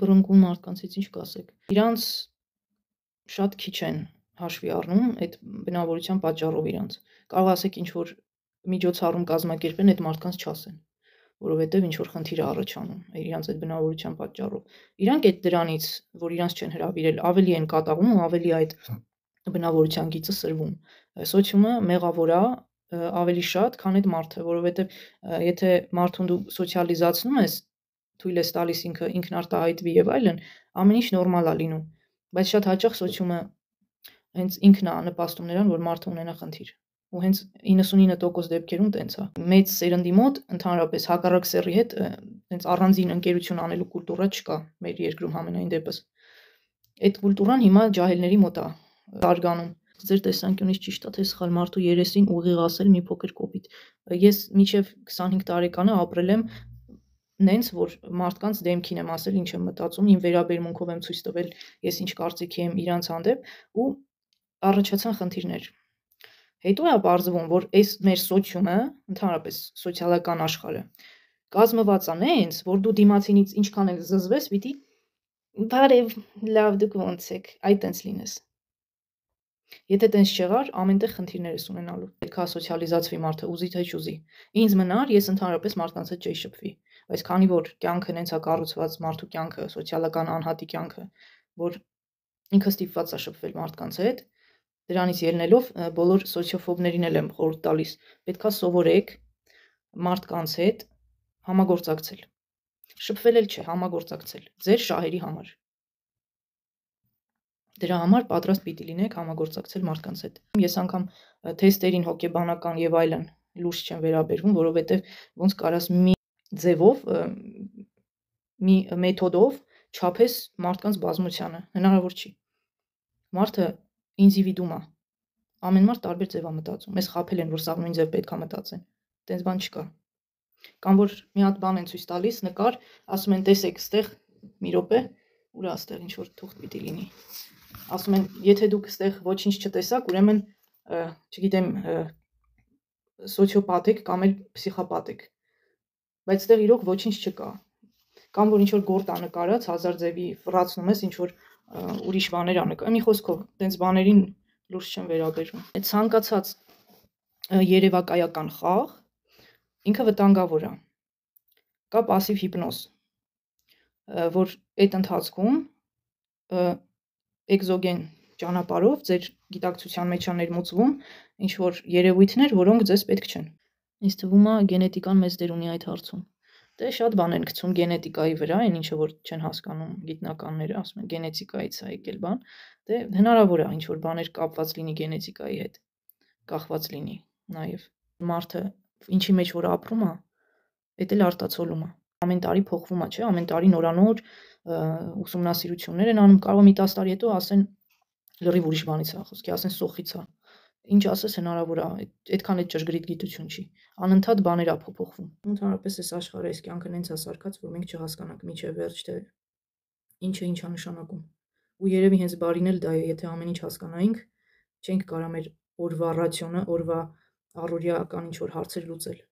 բռնկուն մարդկանցից ինչ կասեք։ Իրանց շատ քիչ են հաշվի առնում այդ բնավորության պատճառով իրանց։ Կարող ասեք ինչ որ միջոցառում կազմակերպեն, այդ մարդկանց չասեն, որովհետև ինչ որ խնդիր է առաջանում իրանց այդ բնավորության պատճառով։ Իրանք այդ դրանից, որ իրանց չեն հրավիրել, ավելի են կատաղում ու ավելի այդ բնավորության գիծը սրվում։ Սոցիումը մեղավոր է ավելի շատ, քան այդ մարդը, որովհետև եթե մարդուն դու սոցիալիզացնում ես, թույլ ես տալիս ինքը ինքնարտահայտվի եւ այլն, ամեն ինչ նորմալ է լինում, բայց շատ հաճախ սոցիումը հենց ինքն է նպաստում նրան, որ մարդը ունենա խնդիր։ Ու հենց 99% դեպքերում տենց է։ Մեծ սերնդի մոտ ընդհանրապես հակառակ սեռի հետ հենց առանձին ընկերություն անելու կուլտուրա չկա մեր երկրում համենայն դեպս։ Այդ կուլտուրան հիմա ջահելների մոտ է զարգանում։ Ձեր տեսանկյունից ճիշտ է թե սխալ մարդու երեսին ուղիղ ասել մի փոքր կոպիտ։ Ես մինչև 25 տարեկանը ապրել եմ նենց, որ մարդկանց դեմքին եմ ասել ինչ եմ մտածում, իմ վերաբերմունքով եմ ցույց տվել ես ինչ կարծիքի եմ իրանց հանդեպ ու առաջացան խնդիրներ։ Հետո է պարզվում, որ այս մեր սոցիումը, ընդհանրապես սոցիալական աշխարհը կազմված է նենց, որ դու դիմացինից ինչքան էլ զզվես, պիտի բարև, լավ, դուք ոնց եք, այտենց լինես։ Եթե տենց չեղար, ամենտեղ խնդիրներ ես ունենալու։ Պետք է սոցիալիզացվի մարդը, ուզի թե չուզի։ Ինձ մնար, ես ընդհանրապես մարդկանց հետ չէի շփվի, բայց քանի որ կյանքը նենց է կառուցված, մարդու կյանքը, սոցիալական անհատի կյանքը, որ ինքը ստիպված է շփվել մարդկանց հետ, դրանից ելնելով բոլոր սոցիոֆոբներին էլ եմ խորհուրդ տալիս, պետք է սովորեք մարդկանց հետ համագործակցել։ Շփվել էլ չէ, համագործակցել ձեր շահերի համար։ Դրա համար պատրաստ պիտի լինեք համագործակցել մարդկանց հետ։ Ես անգամ թեստերին հոգեբանական եւ այլն լուրջ չեմ վերաբերվում, որովհետեւ ոնց կարաս մի ձևով, մի մեթոդով չափես մարդկանց բազմությանը, հնարավոր չի։ Մարդը ինդիվիդուում է։ Ամեն մարդ տարբեր ձև է մտածում։ Մեզ խաբել են, որ սա նույն ձև պետք է մտածեն։ Տենց բան չկա։ Կամ որ մի հատ բան են ցույց տալիս, նկար, ասում են տեսեք, ստեղ մի րոպե, ուր է ստեղ ինչ որ թուղթ պիտի լինի։ Ասում են, եթե դուք ստեղ ոչինչ չտեսաք, ուրեմն, չգիտեմ, սոցիոպաթ եք կամ էլ փսիխոպաթ եք։ Բայց ստեղ իրոք ոչինչ չկա։ Կամ որ ինչ որ գործ է նկարած, հազար ձևի ֆռացնում ես, ինչ որ ուրիշ բաներ ա նկարում։ Մի խոսքով, տենց բաներին լուրջ չեմ վերաբերվում։ Այդ ցանկացած երևակայական խաղ ինքը վտանգավոր է։ Կա պասիվ հիպնոզ, որ այդ ընթացքում էկզոգեն ճանապարհով ձեր գիտակցության մեջ է ներմուծվում ինչ որ երևույթներ, որոնք ձեզ պետք չեն։ Ինձ թվում է գենետիկան մեծ դեր ունի այդ հարցում։ Դե շատ բան են գցում գենետիկայի վրա, այն ինչը որ չեն հասկանում գիտնականները, ասում են գենետիկայից է եկել բան։ Դե հնարավոր է ինչ որ բաներ կապված լինի գենետիկայի հետ, կախված լինի նաև։ Մարդը ինչի մեջ որ ապրում է, դա էլ արտացոլում է։ Ամեն տարի փոխվում է, չէ՞, ամեն տարի նորանոր ուսումնասիրություններ են անում, կարող է մի 10 տարի հետո ասեն լրիվ ուրիշ բանից է խոսքի, ասեն սոխից է։ Ինչ ասես հնարավոր է, այդքան էլ ճշգրիտ գիտություն չի։ Անընդհատ բաներ է փոփոխվում։ Ընդհանրապես այս աշխարհը, այս կյանքը նենց է սարքած, որ մենք չհասկանանք մինչև վերջ թե ինչը ինչ է նշանակում։ Ու երևի հենց բարին էլ դա է, եթե ամեն ինչ հասկանայինք, չենք կարա մեր օրվա ռացիոնը, օրվա առօրյական ինչ որ հարցեր լուծել։